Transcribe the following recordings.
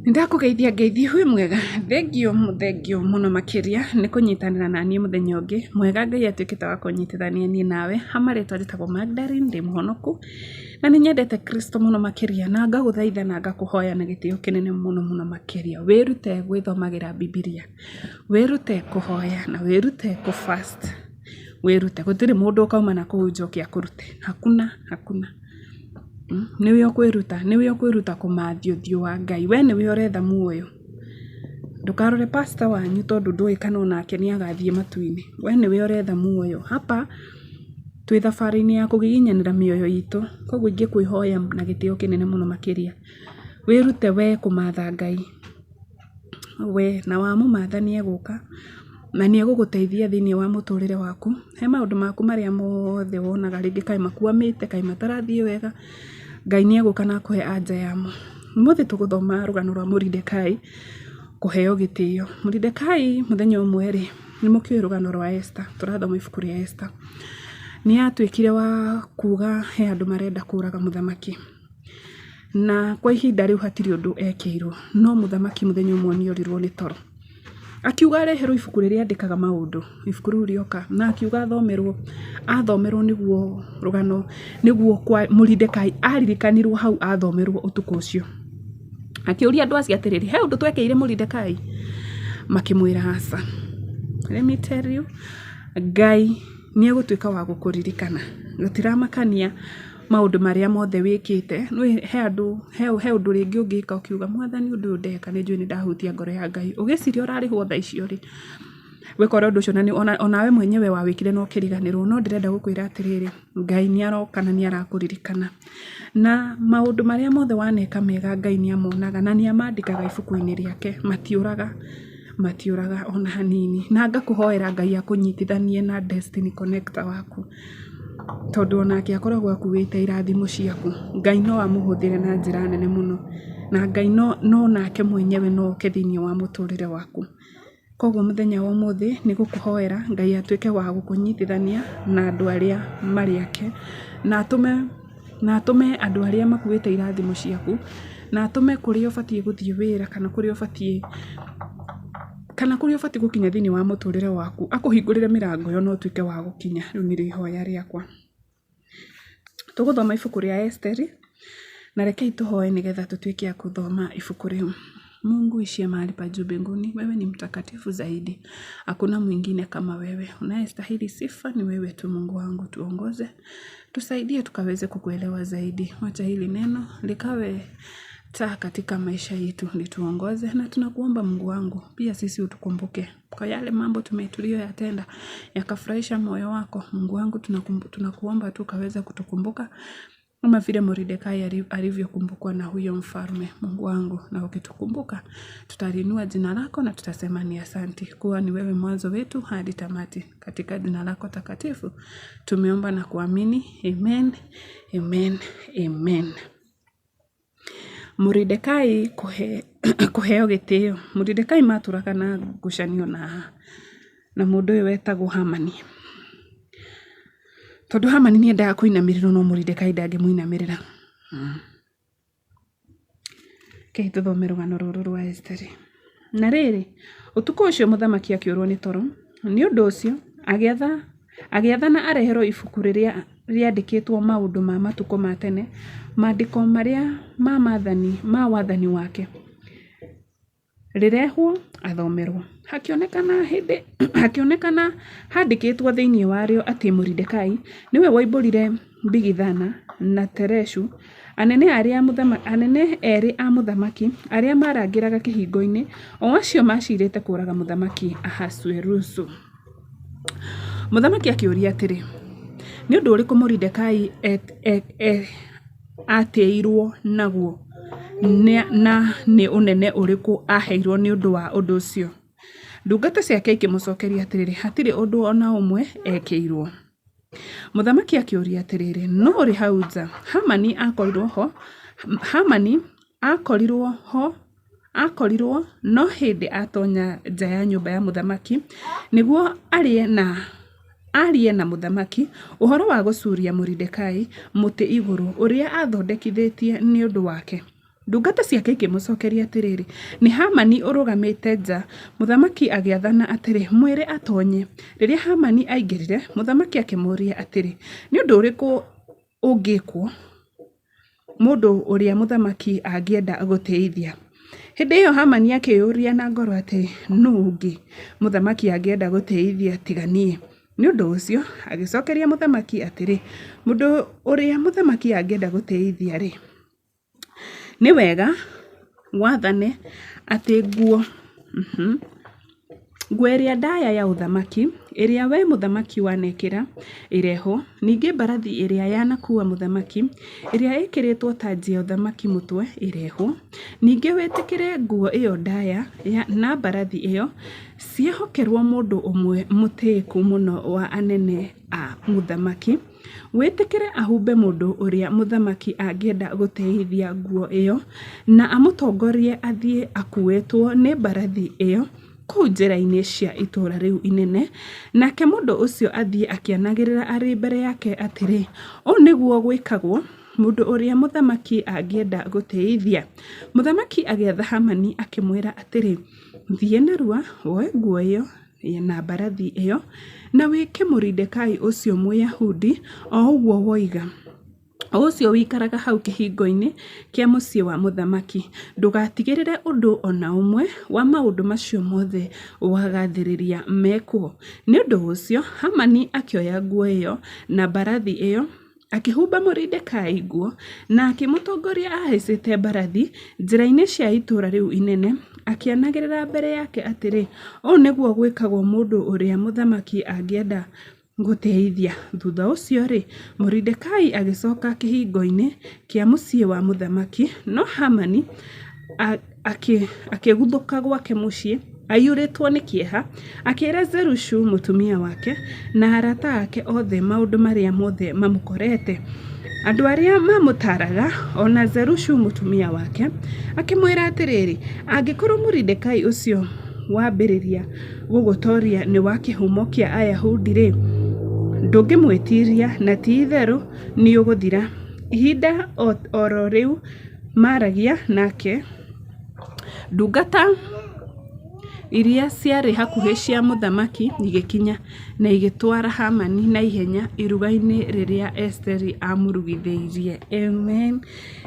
Ndakugeithia ngeithi hui mwega thengio muno makiria ni kunyitanira na nie muthenya ungi mwega Ngai atuikite wa kunyitithania nie nawe hamarĩtwa njĩtagwo Magdalene ndi muhonoku na ni nyendete Kristo muno makiria na ngaguthaitha na ngakuhoya na gĩtĩo kĩnene muno makiria wĩrute gwĩthomagira Biblia wĩrute kuhoya na wĩrute ku fast wĩrute gũtirĩ mũndũ ukauma na kũnjokia kurute hakuna niwe okwiruta kumathio thio wa Ngai we niwe uretha muoyo ndukarore pastor wanyu tondu ndui kana onake ni agathie matu-ini we niwe uretha muoyo hapa twi thabarĩ-inĩ ya kũgiginyanĩra mĩoyo itũ koguo ingĩkwĩhoya na gĩtĩo kĩnene muno makiria wĩrute we kumatha Ngai we na wamũmatha nĩ egũka na nĩ egũgũteithia thĩinĩ wa mũtũrĩre waku he maũndũ maku marĩa mothe wonaga rĩngĩ kaĩ makuamĩte kaĩ matarathiĩ wega Ngai nĩ egũka na akũhe anja yamo mũthĩ tũgũthoma rũgano rwa Mordekai kũheo gĩtĩo Mordekai mũthenya ũmwe rĩ nĩ mũkĩoĩ rũgano rwa Esther tũrathoma ibuku rĩa Esther nĩ atuĩkire wa kuga he andũ marenda kũraga mũthamaki na kwa ihinda rĩu hatirĩ ũndũ ekĩirwo no mũthamaki mũthenya ũmwe nĩ orirwo nĩ toro akiuga areherwo ibuku rĩrĩa andĩkaga maũndũ ibuku rĩu rĩoka na akiuga athomerwo nĩguo rũgano nĩguo kwa Mordekai aririkanirwo hau athomerwo ũtukũ ũcio akĩũria andũ acio atĩrĩrĩ he ũndũ twekeire Mordekai makĩmwĩra aca let me tell you Ngai nĩ egũtuĩka wa gũkũririkana gũtiramakania maũndũ marĩa mothe wĩkĩte he ũndũ rĩngĩ ũngĩka ũkiuga mwathani ũndũ ũyũ ndeka nĩ njũĩ nĩ ndahutia ngoro ya Ngai ũgĩciria ũrarĩhwo tha icio rĩ wĩkore ũndũ ũcio onawe mwenyewe wawĩkire no kĩriganĩrwo no ndĩrenda gũkwĩra atĩrĩrĩ Ngai nĩ aroka na nĩ arakũririkana na maũndũ marĩa mothe waneka mega Ngai nĩ amonaga na nĩ amandĩkaga ibuku-inĩ rĩake matiũraga ona hanini na ngakũhoera Ngai akũnyitithanie na destiny connector waku tondu onake akoragwo akuĩte irathimo ciaku Ngai no amũhũthĩre na njĩra nene mũno na Ngai no nake mwenyewe no oke thĩinĩ wa mũtũrĩre waku koguo mũthenya wa ũmũthĩ nĩ gũkũhoera Ngai atuĩke wa gũkũnyitithania na andũ arĩa marĩ ake na atũme andũ arĩa makuĩte irathimo ciaku na atũme kũrĩa ũbatiĩ gũthiĩ wĩra kana kũrĩa ũbatiĩ gũkinya thĩinĩ wa mũtũrĩre waku akũhingũrĩre mĩrango yo no ũtuĩke wa gũkinya rĩu nĩ ihoya rĩakwa tũgũthoma ibuku rĩa Esther na rekei tũhoe nĩgetha tũtuĩke a kũthoma ibuku rĩu Mungu ishie mahali pa juu mbinguni wewe ni mtakatifu zaidi hakuna mwingine kama wewe unayestahili sifa ni wewe tu Mungu wangu tuongoze tusaidie tukaweze kukuelewa zaidi wacha hili neno likawe taa katika maisha yetu lituongoze na tunakuomba Mungu wangu pia sisi utukumbuke kwa yale mambo tuliyoyatenda yakafurahisha moyo wako Mungu wangu tunakuomba tu kaweza kutukumbuka kama vile Mordekai alivyokumbukwa na huyo mfalme Mungu wangu na ukitukumbuka tutalinua jina lako na tutasema ni asante kuwa ni wewe mwanzo wetu hadi tamati katika jina lako takatifu tumeomba na kuamini amen Mordekai kũheo gĩtĩo Mordekai matũraga na ngucanio na mũndũ ũyũ wetagwo Hamani tondu Hamani nĩ endaga kũinamĩrĩrwo no Mordekai ndangĩmũinamĩrĩra kei tũthome rũgano rũrũ rwa Esther na rĩrĩ ũtukũ ũcio mũthamaki akĩũrwo nĩ toro nĩ ũndũ ũcio agĩathana areherwo ibuku rĩrĩa rĩandĩkĩtwo maũndũ ma matukũ ma tene maandĩko marĩa ma wathani wake rĩrehwo athomerwo hakĩonekana handĩkĩtwo thĩinĩ warĩo atĩ Mordekai nĩwe waimbũrire Bigithana na Tereshu anene erĩ a mũthamaki arĩa marangĩraga kĩhingo-inĩ o acio macirĩte kũraga mũthamaki Ahasuerusu mũthamaki akĩũria atĩrĩ nĩ ũndũ ũrĩkũ Mordekai atĩirwo naguo na nĩ ũnene ũrĩkũ aheirwo nĩ ũndũ wa ũndũ ũcio ndungata ciake ikĩmũcokeria atĩrĩrĩ hatirĩ ũndũ ona ũmwe ekĩirwo mũthamaki akĩũria atĩrĩrĩ no ũrĩ hau nja Hamani akorirwo no hĩndĩ atonya nja ya nyũmba ya mũthamaki nĩguo arie na mũthamaki ũhoro wa gũcuria Mordekai mũtĩ igũrũ ũrĩa athondekithĩtie nĩ ũndũ wake Ndungata ciake ikĩmũcokeria atĩrĩrĩ, nĩ Hamani ũrũgamĩte nja. Mũthamaki agĩathana atĩrĩ, mwĩre atonye. Rĩrĩa Hamani aingĩrire, mũthamaki akĩmũria atĩrĩ, nĩ ũndũ ũrĩkũ ũngĩkwo mũndũ ũrĩa mũthamaki angĩenda gũteithia? Hĩndĩ ĩyo Hamani akĩyũria na ngoro atĩrĩ, nũũ ũngĩ mũthamaki angĩenda gũteithia tiga niĩ? Nĩ ũndũ ũcio agĩcokeria mũthamaki atĩrĩ, mũndũ ũrĩa mũthamaki angĩenda gũteithia rĩ, nĩ wega wathane atĩ nguo ĩrĩa ndaya ya ũthamaki ĩrĩa we mũthamaki wanekĩra ĩrehwo, ningĩ mbarathi ĩrĩa yanakua mũthamaki ĩrĩa ĩkĩrĩtwo tanji ya ũthamaki mũtwe ĩrehwo, ningĩ wĩtĩkĩre nguo ĩyo ndaya na mbarathi ĩyo ciehokerwo mũndũ ũmwe mũtĩĩku mũno wa anene a mũthamaki, wĩtĩkĩre ahumbe mũndũ ũrĩa mũthamaki angĩenda gũteithia nguo ĩyo na amũtongorie athiĩ akuĩtwo nĩ mbarathi ĩyo kũu njĩra-inĩ cia itũũra rĩu inene, nake mũndũ ũcio athiĩ akĩanagĩrĩra arĩ mbere yake atĩrĩ, ũũ nĩguo gwĩkagwo mũndũ ũrĩa mũthamaki angĩenda gũteithia. Mũthamaki agĩatha Hamani akĩmwĩra atĩrĩ, thiĩ narua woe nguo ĩyo na mbarathi ĩyo na wĩke Moridekai ũcio Mũyahudi o ũguo woiga, ũcio wĩikaraga hau kĩhingo-inĩ kĩa mũciĩ wa mũthamaki. Ndũgatigĩrĩre ũndũ ona ũmwe wa maũndũ macio mothe wagathĩrĩria mekwo. Nĩ ũndũ ũcio Hamani akĩoya nguo ĩyo na mbarathi ĩyo akĩhumba Moridekai nguo na akĩmũtongoria ahaicĩte mbarathi njĩra-inĩ cia itũũra rĩu inene, akĩanagĩrĩra mbere yake atĩrĩ, ũũ nĩguo gwĩkagwo mũndũ ũrĩa mũthamaki angĩenda gũteithia. Thutha ũcio rĩ, Moridekai agĩcoka kĩhingo-inĩ kĩa mũciĩ wa mũthamaki, no Hamani akĩguthũka gwake mũciĩ aiyũrĩtwo nĩ kĩeha, akĩĩra Zerushu mũtumia wake na arata ake othe maũndũ marĩa mothe mamũkorete. Andũ arĩa mamũtaraga ona Zerushu mũtumia wake akĩmwĩra atĩrĩrĩ, angĩkorwo Moridekai ũcio wambĩrĩria gũgũtoria nĩ wa kĩhumo kĩa Ayahudi rĩ, ndũngĩmwĩtiria na ti itherũ nĩ ũgũthira. Ihinda oro rĩu maragia nake, ndungata iria ciarĩ hakuhĩ cia mũthamaki igĩkinya na igĩtwara Hamani na ihenya iruga-inĩ rĩrĩa Esteri amũrugithĩirie. Amen,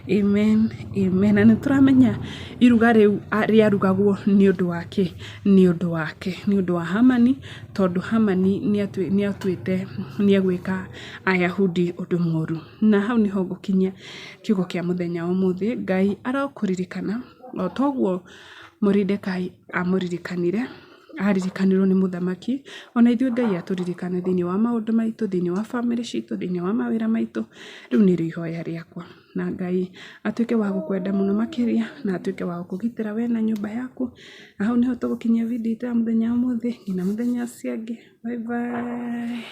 amen, amen. Na nĩtũramenya iruga rĩu rĩarugagwo nĩ ũndũ wake, nĩ ũndũ wa Hamani, tondũ Hamani nĩatuĩte nĩegwĩka Ayahudi ũndũ mũũru. Na hau nĩho ngũkinyia kiugo kĩa mũthenya wa ũmũthĩ. Ngai arokũririkana o toguo Moridekai amũririkanire, aririkanirwo nĩ mũthamaki, ona ithuĩ Ngai atũririkane thĩinĩ wa maũndũ maitũ, thĩinĩ wa bamĩrĩ citũ, thĩinĩ wa mawĩra maitũ. Rĩu nĩrĩo ihoya rĩakwa, na Ngai atuĩke wa gũkwenda mũno makĩria na atuĩke wa gũkũgitĩra we na nyũmba yaku. Na hau nĩho tũgũkinyia video ya mũthenya wa ũmũthĩ nginya mũthenya ũcio ũngĩ. Bye bye.